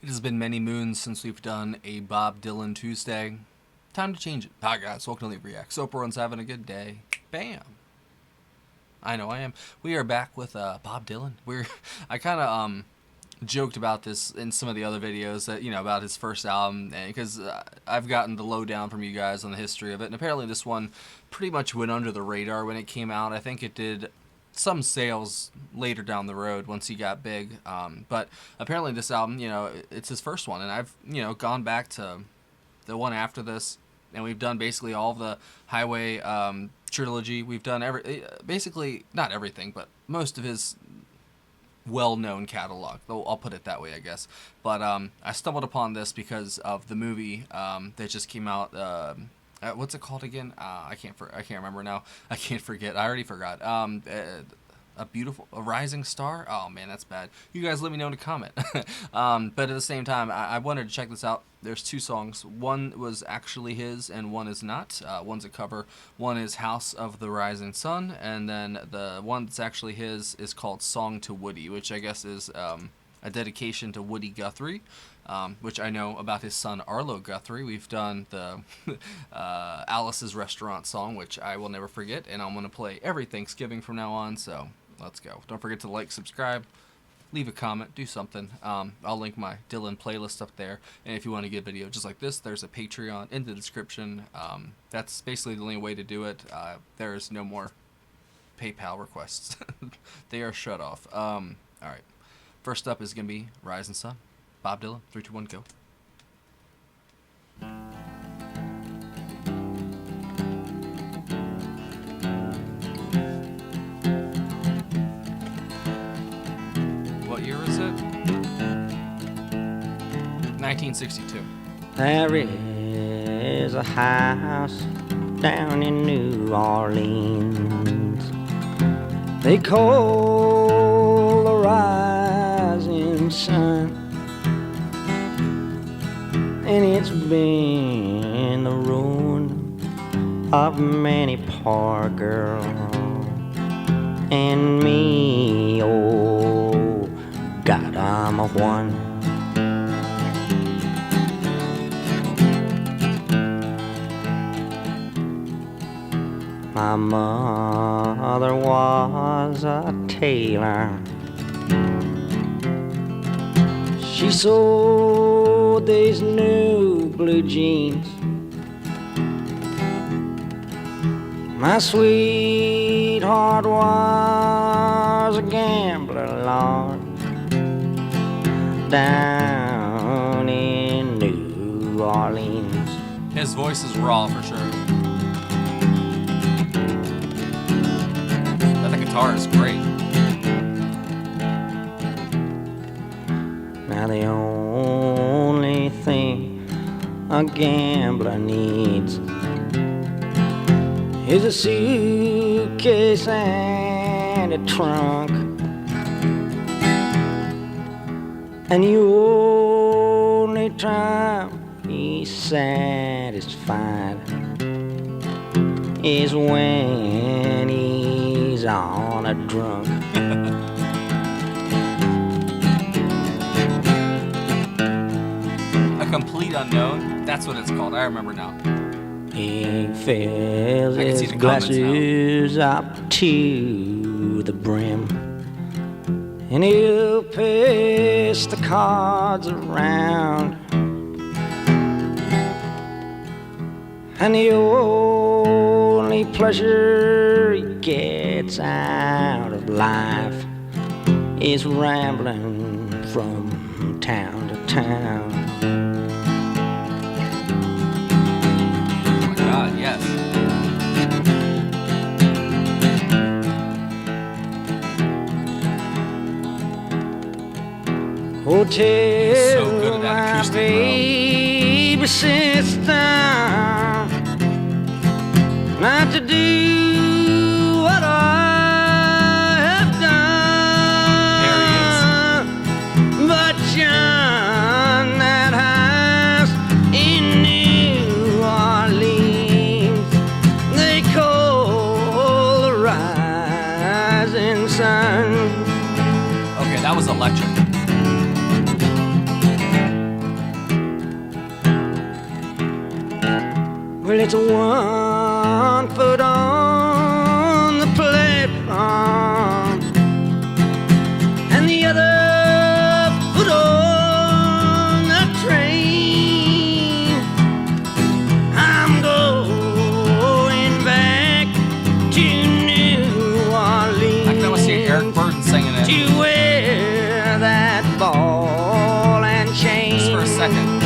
It has been many moons since we've done a Bob Dylan Tuesday. Time to change it. Hi guys, welcome to Leave Reacts. Hope everyone's having a good day. Bam. I know I am. We are back with Bob Dylan. I kind of joked about this in some of the other videos that about his first album, because I've gotten the lowdown from you guys on the history of it, and apparently this one pretty much went under the radar when it came out. I think it did some sales later down the road once he got big, but apparently this album, it's his first one, and I've gone back to the one after this, and we've done basically all of the Highway trilogy. We've done basically not everything, but most of his well-known catalog. I'll put it that way, I guess. But I stumbled upon this because of the movie that just came out. What's it called again? I can't remember now. I can't forget. I already forgot. A Rising Star? Oh man, that's bad. You guys let me know in a comment. But at the same time, I wanted to check this out. There's two songs. One was actually his and one is not. One's a cover. One is House of the Rising Sun, and then the one that's actually his is called Song to Woody, which I guess is a dedication to Woody Guthrie, which I know about his son Arlo Guthrie. We've done the Alice's Restaurant song, which I will never forget, and I'm going to play every Thanksgiving from now on, so let's go. Don't forget to like, subscribe, leave a comment, do something. I'll link my Dylan playlist up there, and if you want to get a video just like this, there's a Patreon in the description. That's basically the only way to do it. There's no more PayPal requests. They are shut off. Alright. First up is going to be Rising Sun. Bob Dylan, 3, 2, 1, go. What year is it? 1962. There is a house down in New Orleans they call the Rising Sun, and it's been the ruin of many poor girls and me. Oh God, I'm a one. My mother was a tailor. She sewed these new blue jeans. My sweetheart was a gambler, Lord, down in New Orleans. His voice is raw for sure. The guitar is great. Now the only thing a gambler needs is a suitcase and a trunk, and the only time he's satisfied is when he's on a drunk. A Complete Unknown, that's what it's called. I remember now. He fills his glasses up to the brim, and he'll pass the cards around, and the only pleasure he gets out of life is rambling from town to town. Oh my God, yes. Oh, tell so good at that my acoustic, baby sister not to do what I have done. But John, that house in New Orleans they call the Rising Sun. Okay, that was electric. Well, it's one foot on the platform and the other foot on the train. I'm going back to New Orleans. I can almost see Eric Burton singing it. To wear that ball and chain. Just for a second.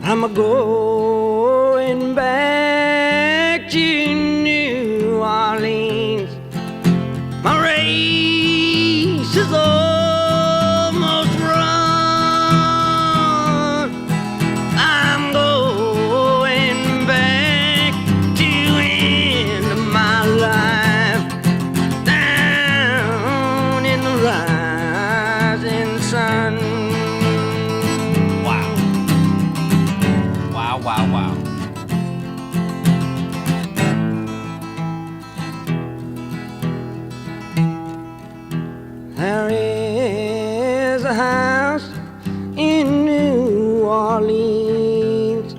I'm a-going back to New Orleans. My race is almost run. I'm going back to end my life down in the rising sun. Wow. Wow, wow, wow. There is a house in New Orleans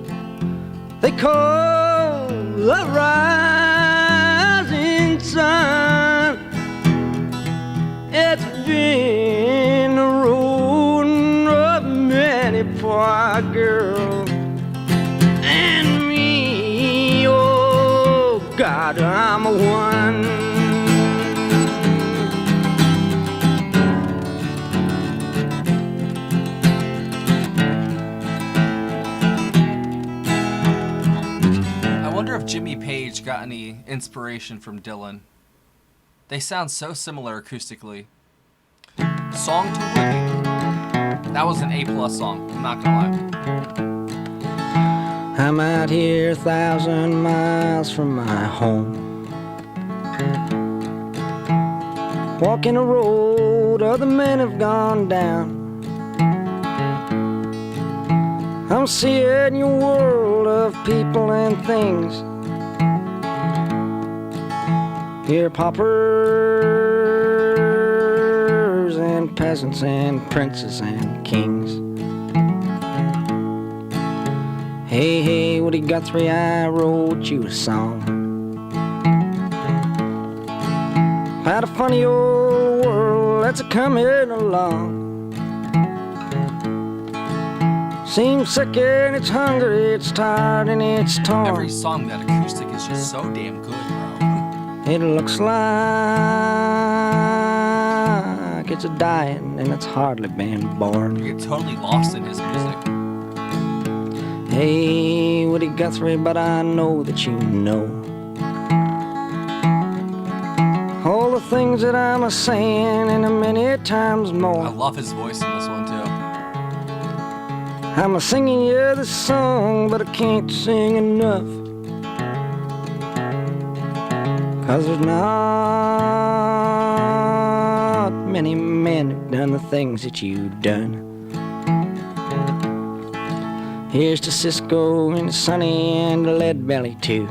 they call the Rising Sun. It's been the ruin of many poor girls and me. Oh God, I'm a one. I wonder if Jimmy Page got any inspiration from Dylan. They sound so similar acoustically. Song to Woody. That was an A+ song, I'm not gonna lie. I'm out here 1,000 miles from my home, walking a road other men have gone down. I'm seeing your world of people and things. Here paupers and peasants and princes and kings. Hey, hey, Woody Guthrie, I wrote you a song about a funny old world that's a-coming along. Seems sick and it's hungry, it's tired and it's torn. Every song, that acoustic is just so damn good, bro. It looks like it's a dying and it's hardly been born. You get totally lost in his music. Hey, Woody Guthrie, but I know that you know all the things that I'm a-saying and a many times more. I love his voice in this one, too. I'm a-singing you this song, but I can't sing enough, 'cause there's not many men who've done the things that you've done. Here's to Cisco and Sonny and Lead Belly too,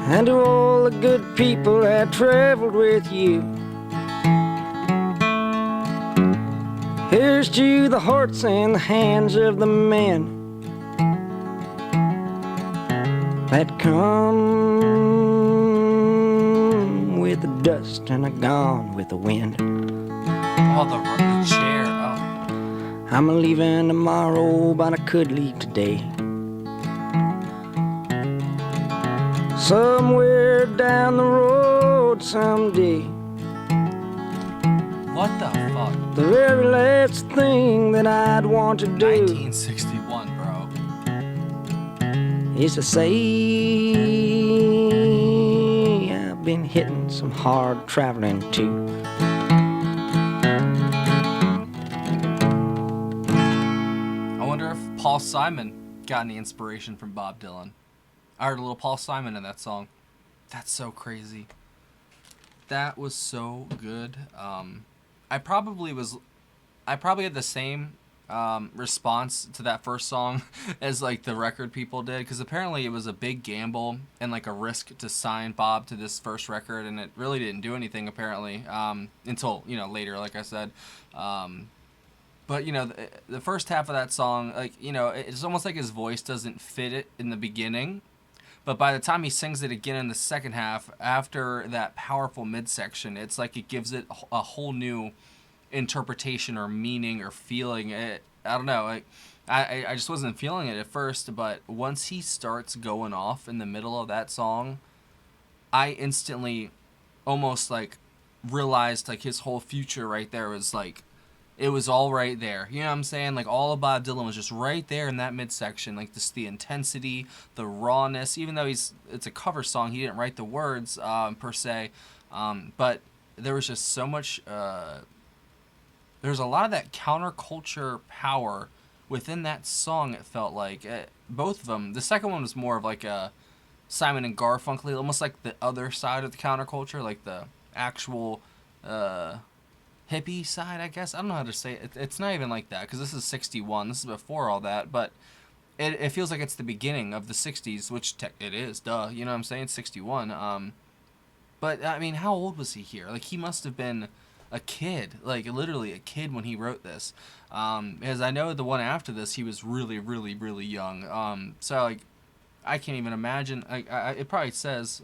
and to all the good people that traveled with you. Here's to the hearts and the hands of the men that come with the dust and are gone with the wind. Oh, the chair. Oh. I'm a-leaving tomorrow, but I could leave today. Somewhere down the road someday. What the fuck? The very last thing that I'd want to do 1961, bro. is to say I've been hitting some hard traveling too. I wonder if Paul Simon got any inspiration from Bob Dylan. I heard a little Paul Simon in that song. That's so crazy. That was so good. I probably had the same response to that first song as like the record people did, because apparently it was a big gamble and like a risk to sign Bob to this first record, and it really didn't do anything apparently, until later, like I said. But the first half of that song, like it's almost like his voice doesn't fit it in the beginning, but by the time he sings it again in the second half, after that powerful midsection, it's like it gives it a whole new interpretation or meaning or feeling. I don't know. I just wasn't feeling it at first, but once he starts going off in the middle of that song, I instantly almost like realized like his whole future right there was like it was all right there. You know what I'm saying? Like all of Bob Dylan was just right there in that midsection. Like just the intensity, the rawness. Even though it's a cover song, he didn't write the words per se, but there was just so much. There's a lot of that counterculture power within that song. It felt like both of them. The second one was more of like a Simon and Garfunkel, almost like the other side of the counterculture, like the actual hippie side, I guess. I don't know how to say it. It's not even like that because this is 61. This is before all that, but it feels like it's the beginning of the 60s, which it is, duh. You know what I'm saying? 61. But I mean, how old was he here? Like he must have been a kid, like literally a kid when he wrote this. As I know, the one after this, he was really, really, really young. So like, I can't even imagine. It probably says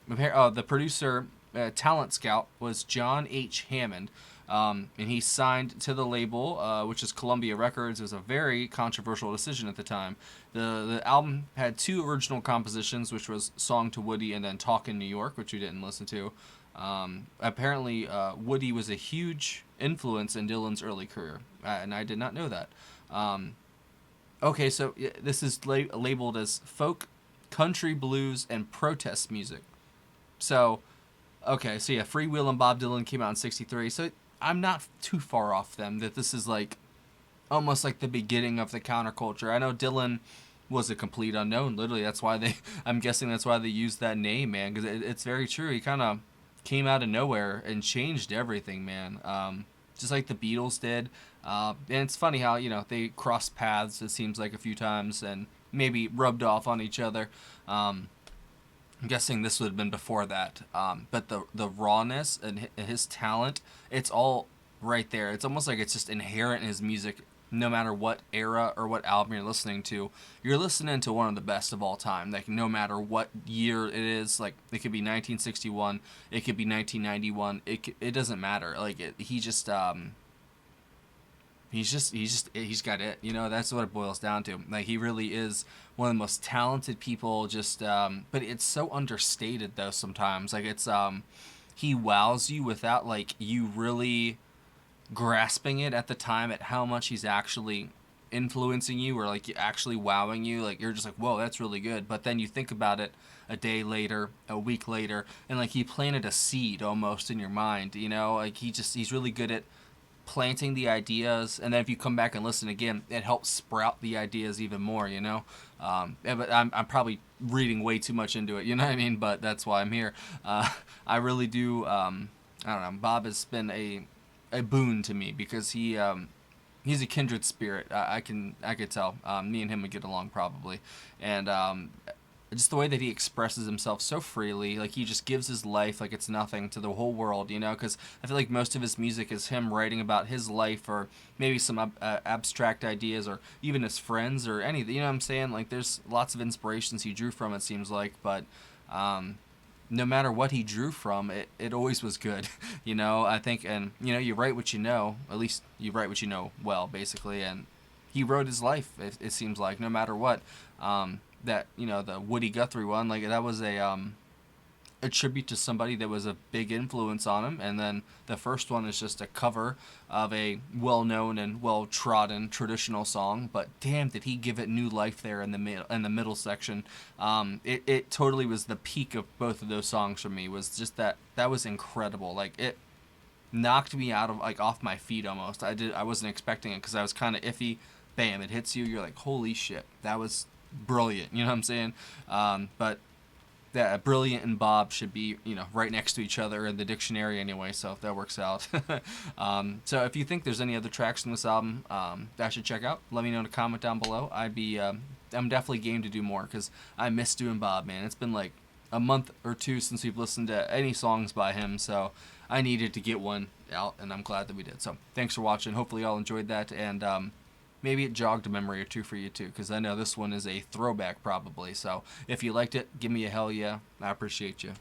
the producer, talent scout was John H. Hammond, and he signed to the label, which is Columbia Records. It was a very controversial decision at the time. The album had two original compositions, which was "Song to Woody" and then "Talk in New York," which we didn't listen to. Apparently, Woody was a huge influence in Dylan's early career, and I did not know that. Okay, so this is labeled as folk, country, blues, and protest music. So, okay, so yeah, Freewheel and Bob Dylan came out in '63. So I'm not too far off them. That this is like almost like the beginning of the counterculture. I know Dylan was a complete unknown. Literally, that's why they. I'm guessing that's why they used that name, man. Because it's very true. He kind of came out of nowhere and changed everything, man. Just like the Beatles did. And it's funny how they crossed paths. It seems like a few times and maybe rubbed off on each other. I'm guessing this would have been before that. But the rawness and his talent, it's all right there. It's almost like it's just inherent in his music. No matter what era or what album you're listening to, you're listening to one of the best of all time. Like no matter what year it is, like it could be 1961, it could be 1991. It doesn't matter. Like he's got it. That's what it boils down to. Like he really is one of the most talented people. Just but it's so understated though sometimes. Like it's he wows you without like you really grasping it at the time at how much he's actually influencing you or like actually wowing you. Like you're just like, whoa, that's really good. But then you think about it a day later, a week later, and like he planted a seed almost in your mind. Like he's really good at planting the ideas, and then if you come back and listen again, it helps sprout the ideas even more. But I'm probably reading way too much into it. You know what I mean? But that's why I'm here. I really do. I don't know. Bob has been a boon to me because he's a kindred spirit. I could tell. Me and him would get along probably, and just the way that he expresses himself so freely, like he just gives his life like it's nothing to the whole world, because I feel like most of his music is him writing about his life or maybe some abstract ideas or even his friends or anything, you know what I'm saying? Like there's lots of inspirations he drew from, it seems like, but no matter what he drew from, it always was good, I think, and you write what you know, at least you write what you know well, basically, and he wrote his life, it seems like, no matter what. That the Woody Guthrie one, like that was a tribute to somebody that was a big influence on him, and then the first one is just a cover of a well-known and well-trodden traditional song, but damn did he give it new life there in the middle section. It totally was the peak of both of those songs for me. Was just that was incredible. Like it knocked me out of like off my feet almost. I wasn't expecting it because I was kind of iffy. Bam, it hits you, you're like, holy shit, that was brilliant, you know what I'm saying? But that Brilliant and Bob should be, right next to each other in the dictionary anyway, so if that works out. So if you think there's any other tracks from this album that I should check out, let me know in a comment down below. I'm definitely game to do more, because I miss doing Bob, man. It's been like a month or two since we've listened to any songs by him, so I needed to get one out, and I'm glad that we did. So thanks for watching. Hopefully y'all enjoyed that, and maybe it jogged a memory or two for you too, because I know this one is a throwback probably. So if you liked it, give me a hell yeah. I appreciate you.